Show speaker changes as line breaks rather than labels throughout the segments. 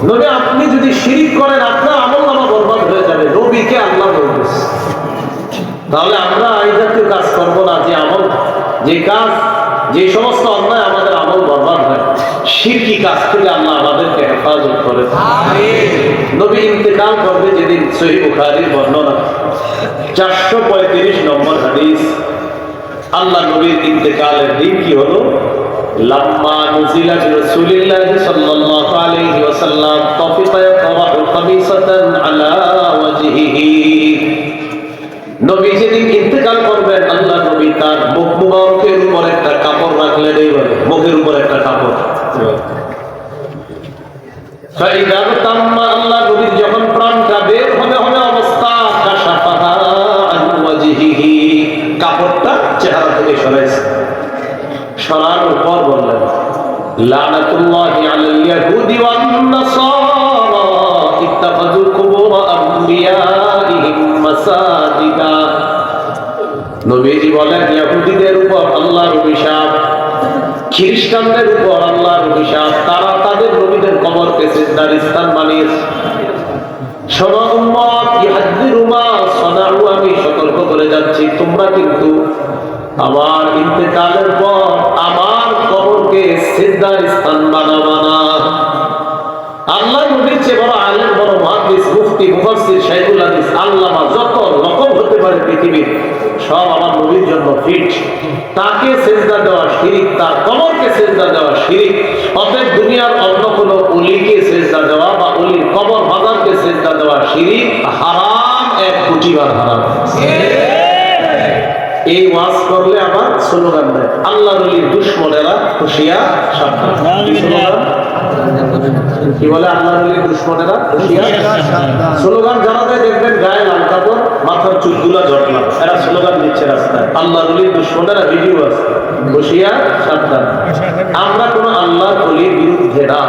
নবী আপনি যদি শিরিক করেন আপনার আমলনামা বরবাদ হয়ে যাবে, নবীকে আল্লাহ বলতেছে। তাহলে আমরা এই জাতীয় কাজ করবো না, যে আমল, যে কাজ, যে সমস্ত অন্যায় আমাদের আমল বরবাদ হয়, শিরকি কাজ থেকে আল্লাহ আমাদেরকে হেফাজত করে। নবী ইন্তেকাল করবে যেদিন, সহিহ বুখারীর বর্ণনা 435 নম্বর হাদিস। আল্লাহ নবীর ইন্তেকালের দিন কি হলো? লাম্মা নুজিলা বিরাসূলিল্লাহি সাল্লাল্লাহু আলাইহি ওয়াসাল্লাম তাফিকা ইয়াকরাউ খামিসাতান আলা ওয়াজহিহি। নবী যেদিন ইন্তেকাল করবেন, আল্লাহ নবী তার মুখ মুবারকের উপর একটা কাপড় রাখলেন, এইভাবে মুখের উপর একটা কাপড়। ফাইদা তাম্মা, আল্লাহ নবীর যখন প্রাণটা বের হবে অবস্থা, কাশাফাহা আন ওয়াজহিহি, কাপড়টা চেহারা থেকে সরাইছে। সরানোর পর বললেন, লানাতুল্লাহি আলাল ইয়াহুদি ওয়ান নাসারা ইত্তাখাযু কুবুর আমবিয়াইহিম মাসাজিদা। নবীজি বলেন, ইহুদিদের উপর আল্লাহর অভিশাপ, খ্রিস্টানদের উপর আল্লাহর অভিশাপ, তারা তাদের নবীদের কবরকে সিজদার স্থান বানিয়েছে। শোনো উম্মত, ইহাযিরু মা সানাউ, আমি সতর্ক করে যাচ্ছি, তোমরা কিন্তু আমার ইন্তেকালের পর আমার কবরকে সিজদার স্থান বানাবা না। আল্লাহ নবীর চেয়ে বড় আলেম, বড় মুহাদ্দিস, মুফতি, মুফাসসির, শাইখুল হাদিস, আল্লামা যত রকম হতে পারে পৃথিবীর, সব আমার নবীর জন্য ফিট। তাকে সিজদা দেওয়া শিরিক, তার কবরকে সিজদা দেওয়া শিরিক। অতএব দুনিয়ার অন্য কোনো ওলিকে সিজদা দেওয়া বা ওলির কবর মাজারকে সিজদা দেওয়া শিরিক, হারাম, 1 কোটি বার হারাম। এই ওয়াজ করলে আবার স্লোগান দেয়, আল্লাহর ওলির দুশমনেরা হুঁশিয়ার সাবধান। কি বলে? আল্লাহর ওলির দুশমনেরা হুঁশিয়ার সাবধান। স্লোগান যারা দেয় দেখবেন গায়ে লাল কাপড়, মাথার চুলগুলা ঝটলা, এরা স্লোগান দিচ্ছে রাস্তায়। আল্লাহর ওলির দুশমনেরা ভিডিও আছে, হুঁশিয়ার সাবধান। আমরা কোন আল্লাহর ওলির বিরুদ্ধে না,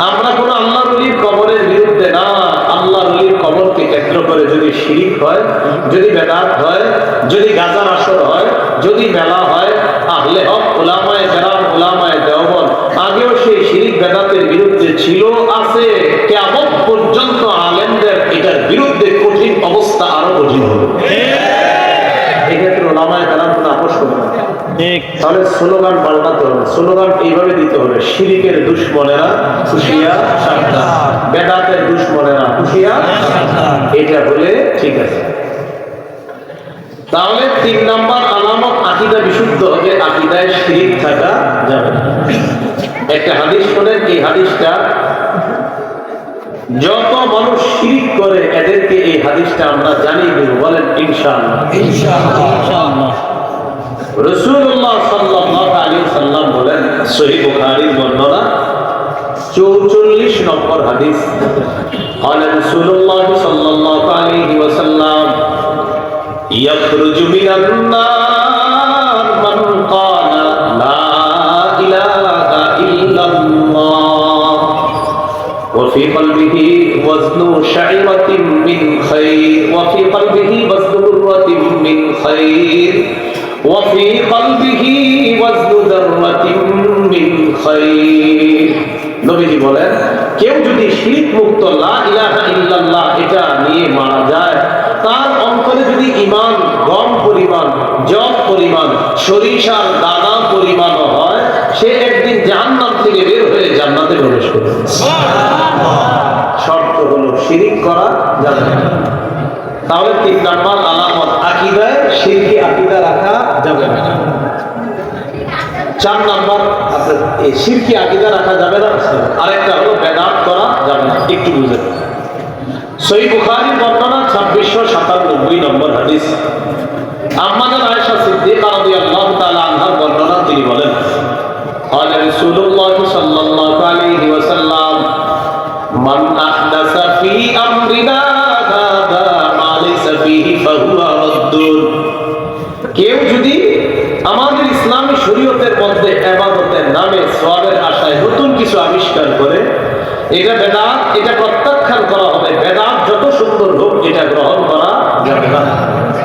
আমরা কোন আল্লাহর ওলির কবরের বিরুদ্ধে না। আল্লাহর ওলির কবরকে কেন্দ্র করে যদি শিরিক হয়, যদি বেদাত হয়, যদি গাজার আসর হয়, যদি মেলা হয়, আহলে হক উলামায়ে কেরাম, উলামায়ে দেওবন্দ আগেও সেই শিরিক বেদাতের বিরুদ্ধে ছিল, আছে, কিয়ামত পর্যন্ত আলেমদের এটার বিরুদ্ধে কঠিন অবস্থা আরো কঠিন হবে। এক্ষেত্রে উলামায়ে কেরাম কোনো আপোষ করবে না। তাহলে স্লোগান পাল্টাতে হবে, স্লোগান এইভাবে দিতে হবে, শিরিকের দুশমনেরা হুঁশিয়ার সাবধান, বেদাতের দুশমনেরা হুঁশিয়ার সাবধান। এটা হলে ঠিক আছে। তাহলে 3 নাম্বার আলামত, আকীদা বিশুদ্ধ হবে, আকীদায় শিরিক থাকা যাবে না। একটা হাদিস শোনেন, এই হাদিসটা যত মানুষ শিরিক করে এদেরকে এই হাদিসটা আমরা জানিয়ে দেব, বলেন ইনশাআল্লাহ। ইনশাআল্লাহ। রাসূলুল্লাহ সাল্লাল্লাহু আলাইহি ওয়াসাল্লাম বলেন, সহিহ বুখারীর বর্ণনা 44 নম্বর হাদিস, قال رسول الله صلى الله عليه وسلم يخرج من النار من قال لا إله إلا الله وفي قلبه وزن شعيرة من خير وفي قلبه وزن برة من خير وفي قلبه وزن ذرة من خير। নবীজি বলেন, কেউ যদি শিরক মুক্ত লা ইলাহা ইল্লাল্লাহ এটা নিয়ে মারা যায়, তার অন্তরে যদি ঈমান গম পরিমাণ, জব পরিমাণ, সরিষার দানা পরিমাণ হয়, সে একদিন জাহান্নাম থেকে বের হয়ে জান্নাতে প্রবেশ করবে। সুবহানাল্লাহ। শর্ত হলো শিরক করা যাবে না। তাহলে 3 নাম্বার আলামত, আকীদায় শিরকি আকীদা রাখা যাবে না। 4 নাম্বার, আপনার এই শিরকি আকীদা রাখা যাবে না। আরেকটা হলো বেদাত করা যাবে না। একটু বুঝেন, সহিহ বুখারীর বর্ণনা 2697 নম্বর হাদিস, আম্মা জান আয়েশা সিদ্দিকা রাদিয়াল্লাহু তাআলা আনহার বর্ণনা, তিনি বলেন, قال رسول الله صلى الله عليه وسلم من أحدث في أمرنا هذا ما ليس فيه فهو رد। কেউ যদি আমাদের ইসলামী শরীয়তের মধ্যে ইবাদতের নামে সওয়াবের আশায় নতুন কিছু আবিষ্কার করে, এটা বেদাত, এটা প্রত্যাখ্যান করা হবে। বেদাত যত সুন্দর হোক এটা গ্রহণ করা যাবে না।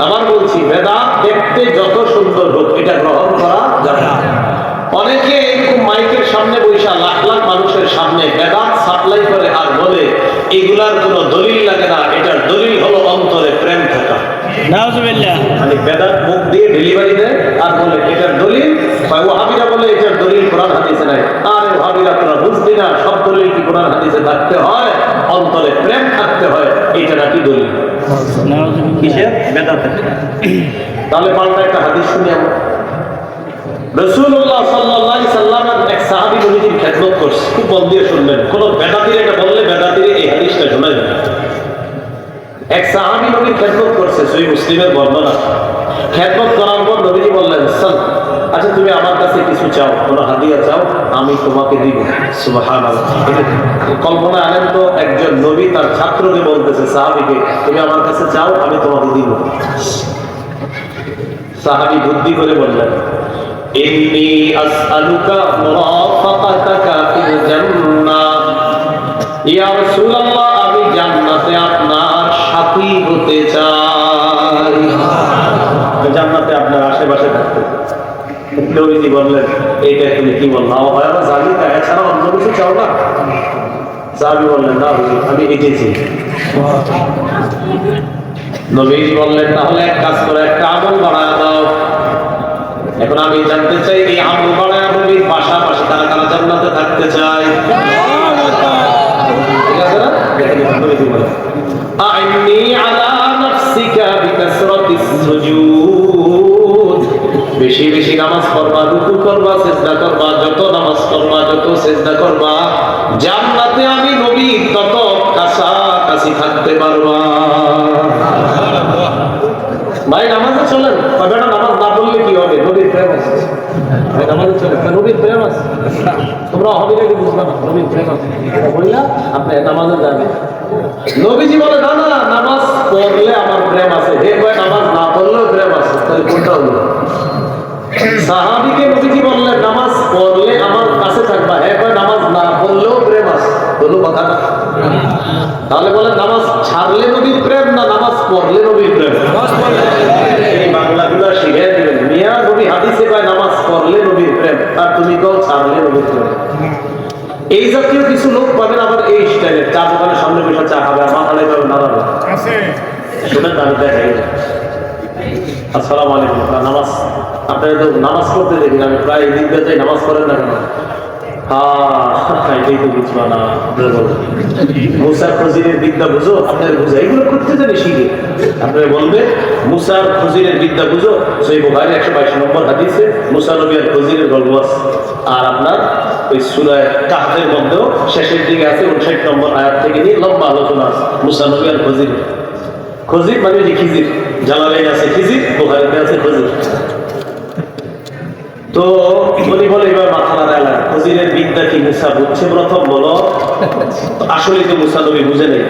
আবার বলছি, বেদাত দেখতে যত সুন্দর হোক এটা গ্রহণ করা যাবে না। অনেকে এরকম মাইকের সামনে বৈশা লাখ লাখ মানুষের সামনে বেদাত সাপ্লাই আর বলে এগুলার কোনো দলিল লাগে না, এটার দলিল হলো অন্তরে প্রেম থাকা।
নাউজুবিল্লাহ।
মানে বেদাত মুখ দিয়ে ডেলিভারি দেয় আর বলে এটার দলিল, ওয়াহাবিরা বলে এটার দলিল কোরআন হাদিসে নাই। আরে ওয়াহাবিরা তোরা বুঝবি না, সব দলিল কি কোরআন হাদিসে থাকতে হয়? অন্তরে প্রেম থাকতে হয়, এটা নাকি দলিল। কিসের? বেদাতের। তাহলে পাল্টা একটা হাদিস শুনি আমরা। রাসূলুল্লাহ সাল্লাল্লাহু আলাইহি সাল্লামের এক সাহাবী নবীজির খেদমত করছে, খুব মন দিয়ে শুনবেন, কোন বেদাতির এটা বললে বেদাতির এই হাদিসটা শোনা যাবে। এক সাহাবী নবীর খেদমত করছে, সহিহ মুসলিমের বর্ণনা। খেদমত করার পর নবীজি বললেন, আচ্ছা তুমি আমার কাছে কিছু চাও, কোনো হাদিয়া চাও, আমি তোমাকে দিব। সুবহানাল্লাহ। কল্পনা আনেন তো, একজন নবী তার ছাত্রকে বলতেছে, সাহাবীকে, তুমি আমার কাছে চাও, আমি তোমাকে দিব। সাহাবী বুদ্ধি করে বললেন, ইন্নী আসআলুকা মুরাফাকাতাকা ফিল জান্নাহ। ইয়া রাসূলুল্লাহ, আমি জান্নাতে আপনার সাথী হতে চাই, জান্নাতে আপনার আশেপাশে থাকতে। নবীজি বললেন, এইটা তুমি কি বললা? হয় না জানি না, এছাড়া অন্য কিছু চাও না? সাহাবী বললেন, না হুজুর, আমি এটাই চাই। নবীজি বললেন, তাহলে এক কাজ করো, একটা আমল বাড়ায় দাও। এখন আমি জানতে চাই, এই আমল বাড়ায় নবীর পাশাপাশি তারা কারা জান্নাতে থাকতে চায়? ঠিক আছে না? নবীজি বলেন, আইন্নী আলা নাফসিকা বিকাসরাতিস সুজুদ। বেশি বেশি নামাজ পড়বা, রুকু করবা, সিজদা করবা, যত নামাজ করবা, যত সিজদা করবা, জান্নাতে আমি নবী তত কাছাকাছি থাকতে পারবা। ভাই নামাজে চলেন, বেটা নামাজ না পড়লে কি হবে? নবীর প্রেম আছে ভাই, নামাজে চলেন, নবীর প্রেম আছে। তোমরা হবিরে কি বুঝবা না? নবীর প্রেম আছে বললা আপনি নামাজে যাবেন। নবীজি বলে, না না, নামাজ পড়লে আমার প্রেম আছে। হে ভাই, নামাজ না পড়লেও প্রেম আছে, তাহলে কোনটা হলো? সাহাবীকে নবীজি বললেন, নামাজ পড়লে আমার কাছে থাকবা। হে ভাই, নামাজ না পড়লেও প্রেম আছে, বলো কথা না? তাহলে বলে নামাজ ছাড়লে নবীর প্রেম না নামাজ পড়লে নবীর প্রেম? এই বাংলাগুলো শিখে দিবেন। মিয়া নবী হাদিসে পায় নামাজ পড়লে নবীর প্রেম, আর তুমি কও ছাড়লে নবীর প্রেম। এই জাতীয় কিছু লোক পাবেন আবার এই স্টাইলের, চা দোকানের সামনে বসে চা খাবে, আর মাথা লেগে নাড়াবে। শুনেন আমি দেখাই। আসসালামু আলাইকুম। নামাজ আপনারা তো নামাজ পড়তে দেখি, আমি প্রায় দিন যাই, নামাজ পড়েন না কেন? এটাই তো বুঝবা না। মুসার খজিরের বিদ্যা বুঝো, আপনার বুঝো, এগুলো করতে জানি শিখে। আপনারা বলবে মুসার খজিরের বিদ্যা বুঝো, সহিহ বুখারী 122 নম্বর হাদিসে মুসা নবী আর খজিরের গল্প আছে। আর আপনার ওই সূরা কাহফের মধ্যেও শেষের দিকে আছে 59 নম্বর আয়াত থেকে নিয়ে লম্বা আলোচনা আছে মুসা নবী আর খজির। খজির মানে যে খিজির, জালালাইন আছে খিজির, বুখারীতে আছে খজির। তো বলি বলে এবার মাথা নাড়ায় লাগে, খজিরের বিদ্যা কি মুসা বুঝছে প্রথম? বলো, আসলে তো মুসা নবী বুঝে নেই।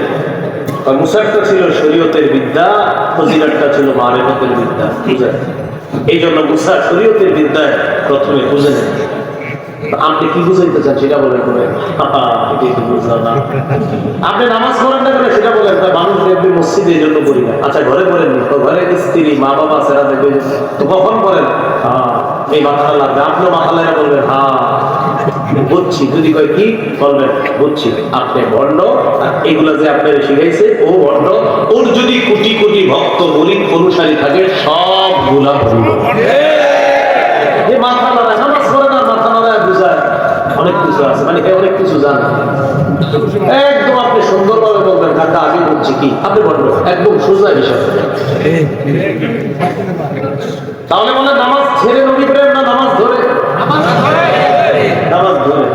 মুসারটা ছিল শরীয়তের বিদ্যা, খজিরটা ছিল মারিফতের বিদ্যা, বুঝে। এই জন্য মুসা শরীয়তের বিদ্যায় প্রথমে বুঝে নেই। আপনি কি বুঝাইতে চান সেটা বলেন। এটাই তো বুঝলাম না। আপনি নামাজ পড়েন না কেন সেটা বলেন। মানুষ দেখবে মসজিদে এই জন্য করি না। আচ্ছা ঘরে পড়েননি তো, ঘরে স্ত্রী মা বাবা সেরা দেখবে তো কখন করেন? এই মাথাটা লাগবে, আপনিও মাথা লাগে বলবেন বুঝছি। যদি কয় কি বলবেন? বুঝছি। আপনি ভণ্ড, এগুলা যে আপনার শিখাইছে ও ভণ্ড। ওর যদি কোটি কোটি ভক্ত মুরিদ অনুসারী থাকে, সব গুলা ভণ্ড। মাথা নাড়ায়, নামাজ পড়ে না, মাথা নাড়ায় বুঝায় অনেক কিছু আছে, মানে অনেক কিছু জানে। একদম আপনি সুন্দরভাবে বলবেন, কাকা আমি বুঝছি কি, আপনি বলবেন একদম সোজা হিসাব। তাহলে বলে নামাজ ছেড়ে নবী প্রেম না নামাজ ধরে? নামাজ ধরে।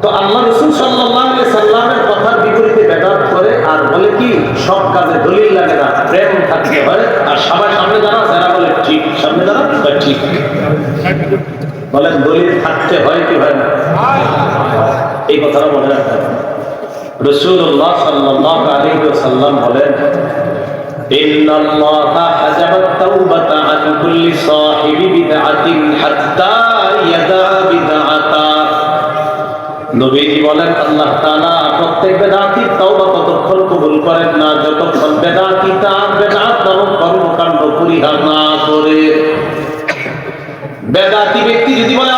তো আল্লাহ রাসূল সাল্লাল্লাহু আলাইহি সাল্লামের কথার বিপরীতে বেদাত করে আর বলে কি সব কাজে দলিল লাগে না, প্রেম থাকতে হয়। আর সবার সামনে যারা যারা বলে ঠিক, সামনে যারা ঠিক বলেন দলিল থাকতে হয় কি হয় না? এই কথাটা মনে রাখতে হবে। রাসূলুল্লাহ সাল্লাল্লাহু আলাইহি ওয়াসাল্লাম বলেন, ইন্নাল্লাহা হাজাবা তাওবাতা আন কুল্লি সাহিবি বিদআতিন হাত্তা ইয়াদা বিদআতা। নবীজি বলেন, আল্লাহ তাআলা প্রত্যেক বেদাতীর তওবা ততক্ষণ কবুল করেন না যতক্ষণ বেদাতী তার বেদাত নামক কর্মকাণ্ড পরিহার না করে। বেদাতী ব্যক্তি যদি বলে